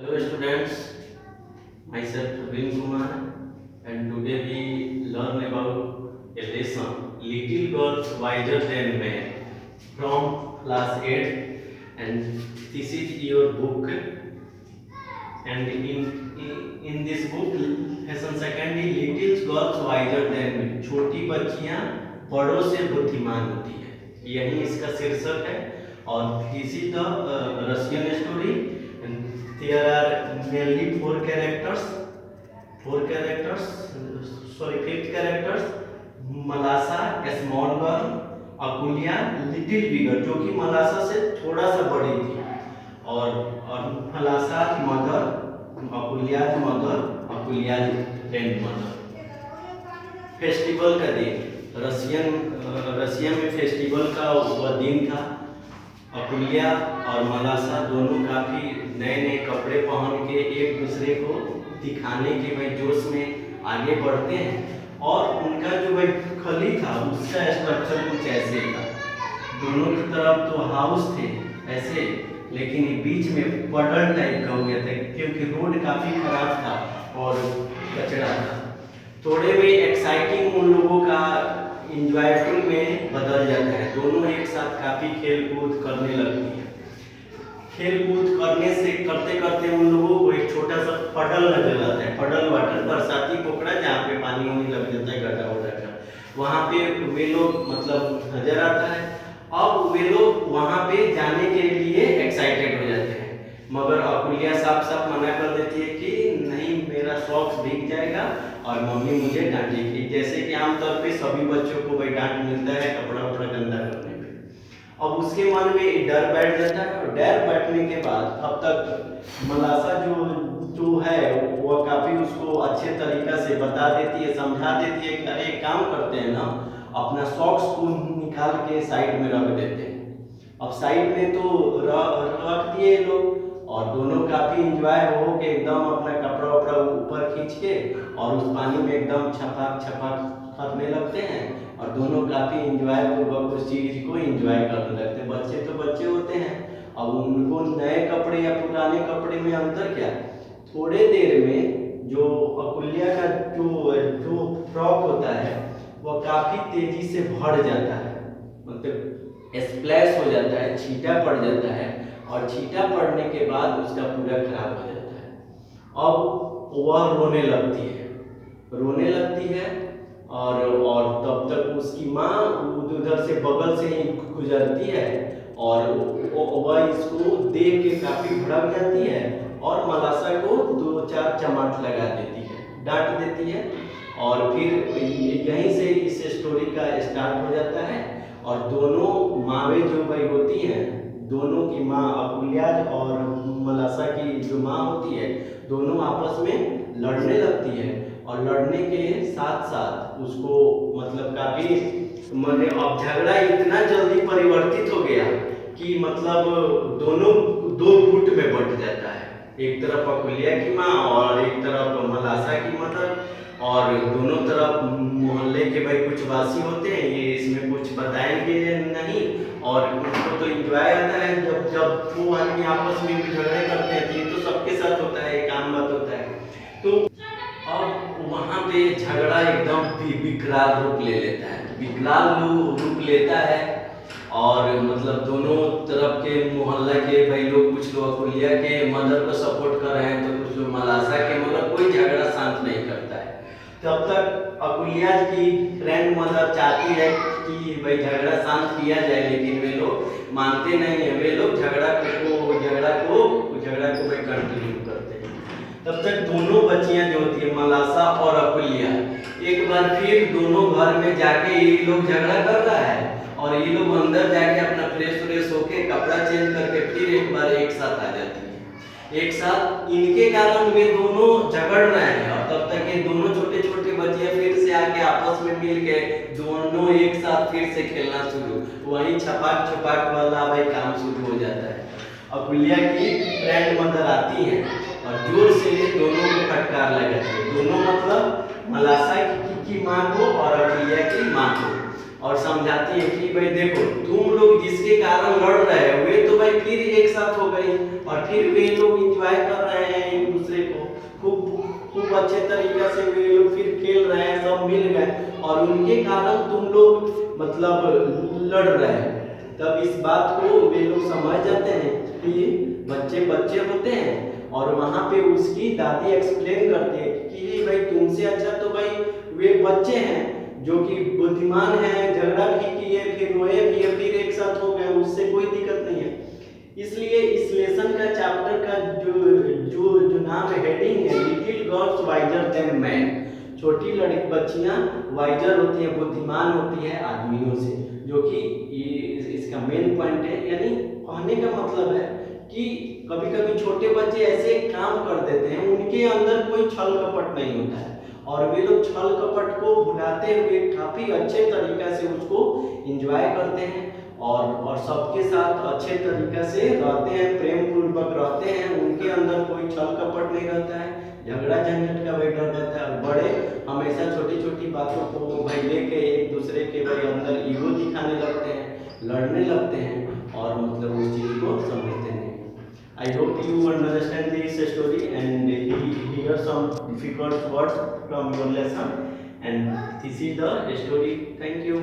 Hello students, myself Praveen Kumar and today we learn about a lesson Little Girls Wiser Than Men from class 8 and this is your book and in this book lesson second is Little Girls Wiser Than Men छोटी बच्चियां बड़ों से बुद्धिमान होती है यही इसका शीर्षक है और this is the Russian story and there are mainly fifth characters Malasha small girl Akoulya little bigger जो कि मलासा से थोड़ा सा बड़ी थी और मलासा की मदर अकुलिया की मदर अकुलिया ग्रैंड मदर। फेस्टिवल का दिन रसिया में फेस्टिवल का वह दिन था। अकुलिया और मलासा दोनों काफ़ी नए नए कपड़े पहन के एक दूसरे को दिखाने के भाई जोश में आगे बढ़ते हैं और उनका जो भाई खली था उसका स्ट्रक्चर कुछ ऐसे था। दोनों की तरफ तो हाउस थे ऐसे लेकिन बीच में पडल टाइप का हो गया था क्योंकि रोड काफ़ी खराब था और कचरा था। थोड़े में एक्साइटिंग उन लोगों का इंजॉयफुल में बदल जाता है। दोनों एक साथ काफ़ी खेल कूद करने लगती है। खेल कूद करने से करते करते उन लोगों को एक छोटा सा पडल नजर आता है। पडल वाटर बरसाती पोखरा जहाँ पे पानी होने लग जाता है गड्ढा उड्ढा का वहाँ पे वे लोग मतलब नजर आता है। अब वे लोग वहाँ पे जाने के लिए एक्साइटेड हो जाते हैं मगर अकुलिया साफ साफ मना कर देती है कि नहीं मेरा सॉक्स भीग जाएगा और मम्मी मुझे डांटेगी। जैसे कि आमतौर पे सभी बच्चों को भाई डांट मिलता है कपड़ा वपड़ा गंदा करने पे। अब उसके मन में डर बैठ जाता है और डर बैठने के बाद अब तक मलासा जो है वो काफ़ी उसको अच्छे तरीका से बता देती है समझा देती है कि अरे एक काम करते हैं ना अपना सॉक्स को निकाल के साइड में रख देते हैं। अब साइड में तो रख दिए लोग और दोनों काफ़ी इंजॉय हो के एकदम अपना कपड़ा वपड़ा ऊपर खींच के और उस पानी में एकदम छपाक छपाक करने लगते हैं और दोनों काफ़ी इंजॉय पूर्वक उस चीज़ को इंजॉय करने लगते हैं। बच्चे तो बच्चे होते हैं अब उनको नए कपड़े या पुराने कपड़े में अंतर क्या। थोड़े देर में जो अकुलिया का जो फ्रॉक होता है वह काफ़ी तेजी से भर जाता है मतलब स्प्लैश हो जाता है छींटा पड़ जाता है और छींटा पड़ने के बाद उसका पूरा खराब हो जाता है। अब वह रोने लगती है और तब तक उसकी माँ उधर से बगल से ही गुजरती है और वह इसको देख के काफ़ी भड़क जाती है और मलासा को 2-4 चमाट लगा देती है डांट देती है और फिर यहीं से इस स्टोरी का स्टार्ट हो जाता है। और दोनों माँवें जो भाई होती हैं दोनों की माँ अकुलिया और मलासा की जो माँ होती है दोनों आपस में लड़ने लगती है और लड़ने के साथ साथ उसको मतलब काफ़ी मैंने अब झगड़ा इतना जल्दी परिवर्तित हो गया कि मतलब दोनों 2 गुट में बंट जाता है। एक तरफ अकुलिया की माँ और एक तरफ मलासा की मदर और दोनों तरफ मोहल्ले के भाई कुछ वासी होते हैं ये इसमें कुछ बताएंगे नहीं और उनको तो एंजॉय आता है जब वो आदमी आपस में भी झगड़े करते हैं ये तो सबके साथ होता है एक आम बात होता है। तो अब वहाँ पे झगड़ा एकदम विकराल रूप ले लेता है रूप लेता है और मतलब दोनों तरफ के मोहल्ला के भाई लोग कुछ लोग अकुलिया के मदर को सपोर्ट कर रहे हैं तो कुछ लोग मलासा के मगर कोई झगड़ा शांत नहीं करता है। तब तक अकुलिया की ग्रैंड मदर चाहती है कि भाई झगड़ा शांत किया जाए लेकिन वे लोग मानते नहीं है। वे लोग झगड़ा को भाई कंटिन्यू करते हैं। तब तक दोनों बच्चियां जो होती है मलासा और अकुलिया एक बार फिर दोनों घर में जाके ये लोग झगड़ा कर रहा है और ये लोग अंदर जाके अपना फ्रेश होके कपड़ा चेंज करके फिर एक बार एक साथ आ जाती है। एक साथ इनके कारण वे दोनों झगड़ रहे हैं और तब तक ये दोनों छोटे छोटे बच्चे फिर से आके आपस में मिल के दोनों एक साथ फिर से खेलना शुरू वही छपाक छपाक वाला भाई काम शुरू हो जाता है। अकुलिया की ग्रैंड मदर आती है और जोर से दोनों को फटकार लगाती है। दोनों मतलब मलासा की माँ को और अकुलिया की माँ को और समझाती है कि भाई देखो तुम लोग जिसके कारण लड़ रहे हो वे तो भाई फिर एक साथ हो गई और फिर वे लोग एंजॉय कर रहे हैं खूब अच्छे तरीके से वे लोग फिर खेल रहे हैं, सब मिल गए और उनके कारण तुम लोग मतलब लड़ रहे हैं। तब इस बात को वे लोग समझ जाते हैं कि बच्चे बच्चे होते हैं और वहाँ पे उसकी दादी एक्सप्लेन करती है कि भाई तुमसे अच्छा तो भाई वे बच्चे हैं जो कि बुद्धिमान हैं, झगड़ा भी किए, फिर रोए भी, फिर एक साथ हो गए, उससे कोई दिक्कत नहीं है। इसलिए इस लेसन का चैप्टर का जो जो जो नाम हेडिंग है, little girls visor then man, छोटी लड़की बच्चियां वाइजर होती हैं, बुद्धिमान होती है आदमियों से, जो कि इसका मेन पॉइंट है। यानी कहने का मतलब है कि कभी कभी छोटे बच्चे ऐसे काम कर देते हैं, उनके अंदर कोई छल कपट नहीं होता है और वे लोग छल कपट को भुलाते हुए काफी अच्छे तरीके से उसको एंजॉय करते हैं और सबके साथ अच्छे तरीके से रहते हैं, प्रेम पूर्वक रहते हैं, उनके अंदर कोई छल कपट नहीं रहता है, झगड़ा झंझट का भी डर रहता है। और बड़े हमेशा छोटी छोटी बातों को भाई लेके एक दूसरे के भाई अंदर ईगो दिखाने लगते हैं, लड़ने लगते हैं और मतलब उस चीज को समझते नहीं। I hope you understand this story and hear some difficult words from your lesson, and this is the story. Thank you.